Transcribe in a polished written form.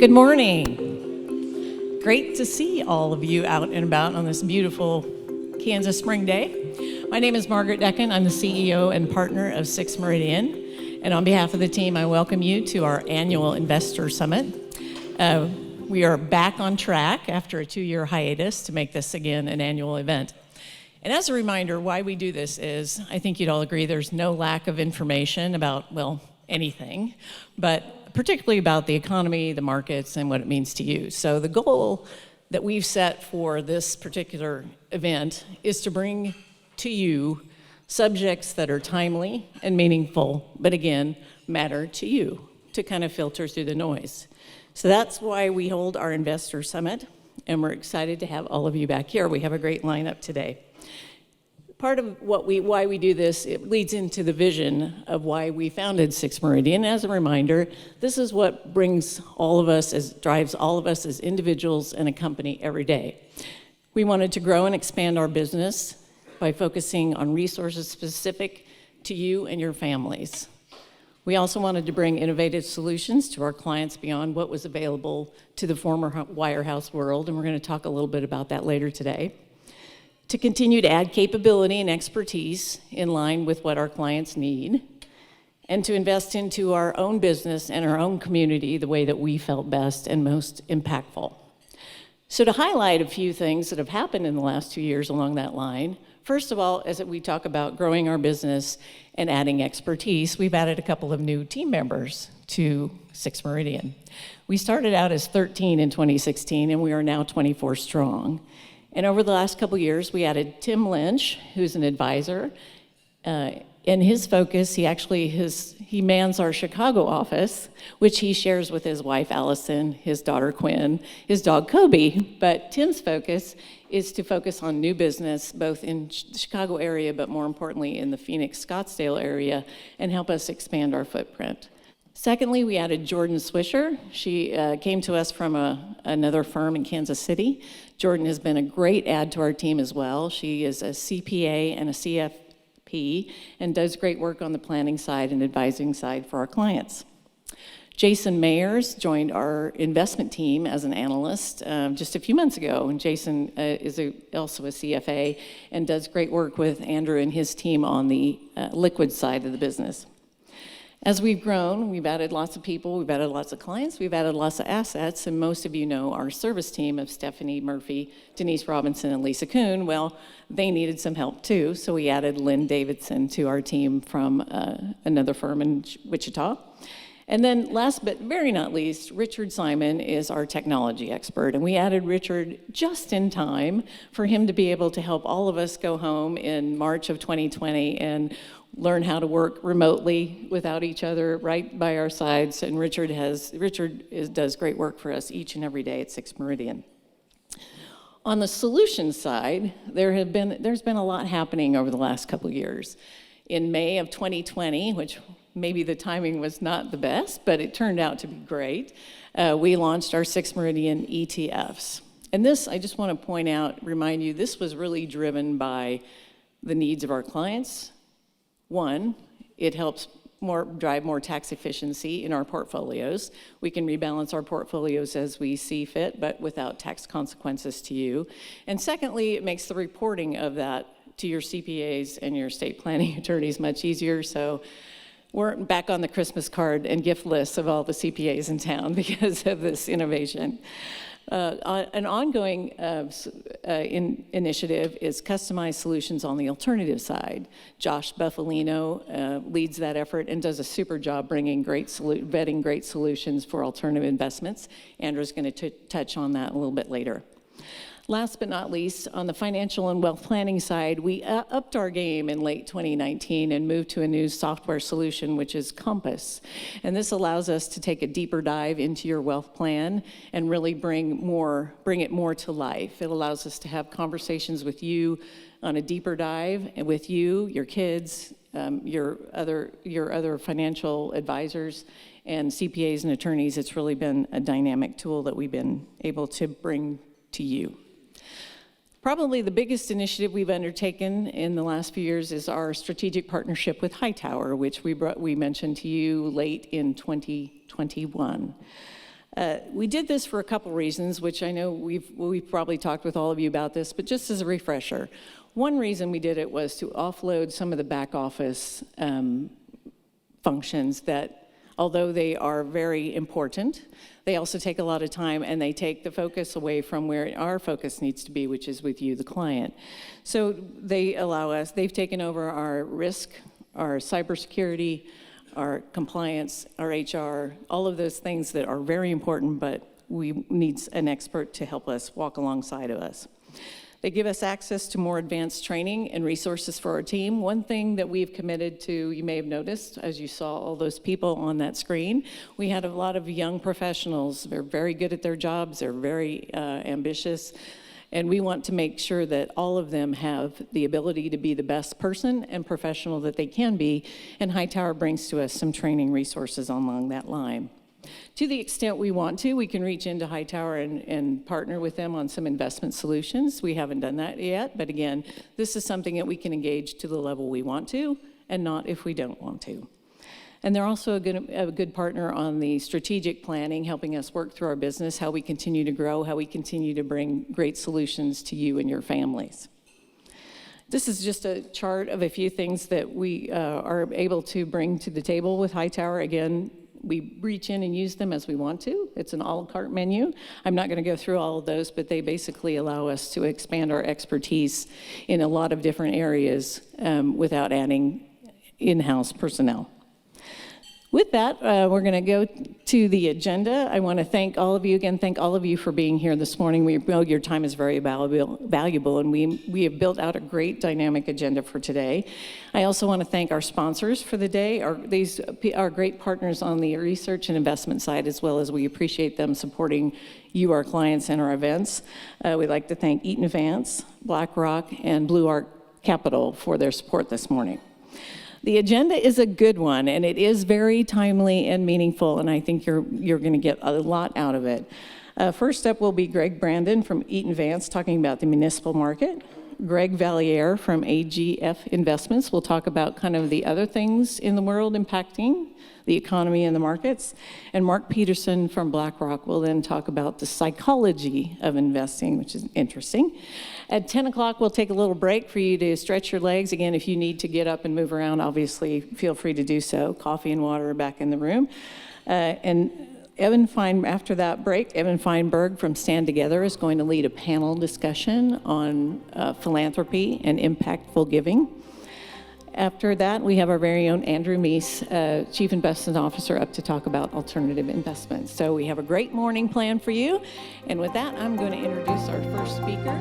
Good morning. Great to see all of you out and about on this beautiful Kansas spring day. My name is Margaret Dechant. I'm the CEO and partner of Meridian. And on behalf of the team, I welcome you to our annual Investor Summit. We are back on track after a 2-year hiatus to make this again an annual event. And as a reminder, why we do this is, I think you'd all agree, there's no lack of information about, well, anything, but particularly about the economy, the markets, and what it means to you. So the goal that we've set for this particular event is to bring to you subjects that are timely and meaningful, but again, matter to you, to kind of filter through the noise. So that's why we hold our Investor Summit, and we're excited to have all of you back here. We have a great lineup today. Part of why we do this, it leads into the vision of why we founded Meridian. As a reminder, this is what brings all of us, drives all of us as individuals and a company every day. We wanted to grow and expand our business by focusing on resources specific to you and your families. We also wanted to bring innovative solutions to our clients beyond what was available to the former wirehouse world, and we're going to talk a little bit about that later today. To continue to add capability and expertise in line with what our clients need, and to invest into our own business and our own community the way that we felt best and most impactful. So to highlight a few things that have happened in the last 2 years along that line, first of all, as we talk about growing our business and adding expertise, we've added a couple of new team members to Meridian. We started out as 13 in 2016, and we are now 24 strong. And over the last couple years, we added Tim Lynch, who's an advisor. In his focus, he mans our Chicago office, which he shares with his wife, Allison, his daughter, Quinn, his dog, Kobe. But Tim's focus is to focus on new business, both in the Chicago area, but more importantly, in the Phoenix, Scottsdale area, and help us expand our footprint. Secondly, we added Jordan Swisher. She came to us from another firm in Kansas City. Jordan has been a great add to our team as well. She is a CPA and a CFP and does great work on the planning side and advising side for our clients. Jason Mayers joined our investment team as an analyst just a few months ago. And Jason is also a CFA and does great work with Andrew and his team on the liquid side of the business. As we've grown, we've added lots of people, we've added lots of clients, we've added lots of assets, and most of you know our service team of Stephanie Murphy, Denise Robinson, and Lisa Kuhn. Well, they needed some help too, so we added Lynn Davidson to our team from another firm in Wichita. And then last but very not least, Richard Simon is our technology expert, and we added Richard just in time for him to be able to help all of us go home in March of 2020 and learn how to work remotely without each other right by our sides. And Richard does great work for us each and every day at Meridian. On the solutions side, there's been a lot happening over the last couple of years. In May of 2020, which maybe the timing was not the best, but it turned out to be great, we launched our Meridian ETFs. And this, I just want to remind you, this was really driven by the needs of our clients. One, it helps drive more tax efficiency in our portfolios. We can rebalance our portfolios as we see fit, but without tax consequences to you. And secondly, it makes the reporting of that to your CPAs and your estate planning attorneys much easier. So we're back on the Christmas card and gift lists of all the CPAs in town because of this innovation. An ongoing initiative is customized solutions on the alternative side. Josh Buffalino leads that effort and does a super job vetting great solutions for alternative investments. Andrew's going to touch on that a little bit later. Last but not least, on the financial and wealth planning side, we upped our game in late 2019 and moved to a new software solution, which is Compass. And this allows us to take a deeper dive into your wealth plan and really bring it more to life. It allows us to have conversations with you on a deeper dive, and with you, your kids, your other financial advisors, and CPAs and attorneys. It's really been a dynamic tool that we've been able to bring to you. Probably the biggest initiative we've undertaken in the last few years is our strategic partnership with Hightower, which we mentioned to you late in 2021. We did this for a couple reasons, which I know we've probably talked with all of you about this, but just as a refresher, one reason we did it was to offload some of the back office functions that, although they are very important, they also take a lot of time, and they take the focus away from where our focus needs to be, which is with you, the client. So they've taken over our risk, our cybersecurity, our compliance, our HR, all of those things that are very important, but we need an expert to help us walk alongside of us. They give us access to more advanced training and resources for our team. One thing that we've committed to, you may have noticed, as you saw all those people on that screen, we had a lot of young professionals. They're very good at their jobs, they're very ambitious, and we want to make sure that all of them have the ability to be the best person and professional that they can be, and Hightower brings to us some training resources along that line. To the extent we want to, we can reach into Hightower and partner with them on some investment solutions. We haven't done that yet, but again, this is something that we can engage to the level we want to, and not if we don't want to. And they're also a good partner on the strategic planning, helping us work through our business, how we continue to grow, how we continue to bring great solutions to you and your families. This is just a chart of a few things that we are able to bring to the table with Hightower. Again, we reach in and use them as we want to. It's an a la carte menu. I'm not going to go through all of those, but they basically allow us to expand our expertise in a lot of different areas without adding in-house personnel. With that, we're going to go to the agenda. I want to thank all of you for being here this morning. We know your time is very valuable, and we have built out a great dynamic agenda for today. I also want to thank our sponsors for the day. These are great partners on the research and investment side, as well as we appreciate them supporting you, our clients, and our events. We'd like to thank Eaton Vance, BlackRock, and Blue Arc Capital for their support this morning. The agenda is a good one, and it is very timely and meaningful, and I think you're going to get a lot out of it. First up will be Greg Brandon from Eaton Vance talking about the municipal market. Greg Valliere from AGF Investments will talk about kind of the other things in the world impacting the economy and the markets. And Mark Peterson from BlackRock will then talk about the psychology of investing, which is interesting. At 10 o'clock, we'll take a little break for you to stretch your legs. Again, if you need to get up and move around, obviously, feel free to do so. Coffee and water are back in the room. After that break, Evan Feinberg from Stand Together is going to lead a panel discussion on philanthropy and impactful giving. After that, we have our very own Andrew Meese, Chief Investment Officer, up to talk about alternative investments. So we have a great morning planned for you. And with that, I'm going to introduce our first speaker,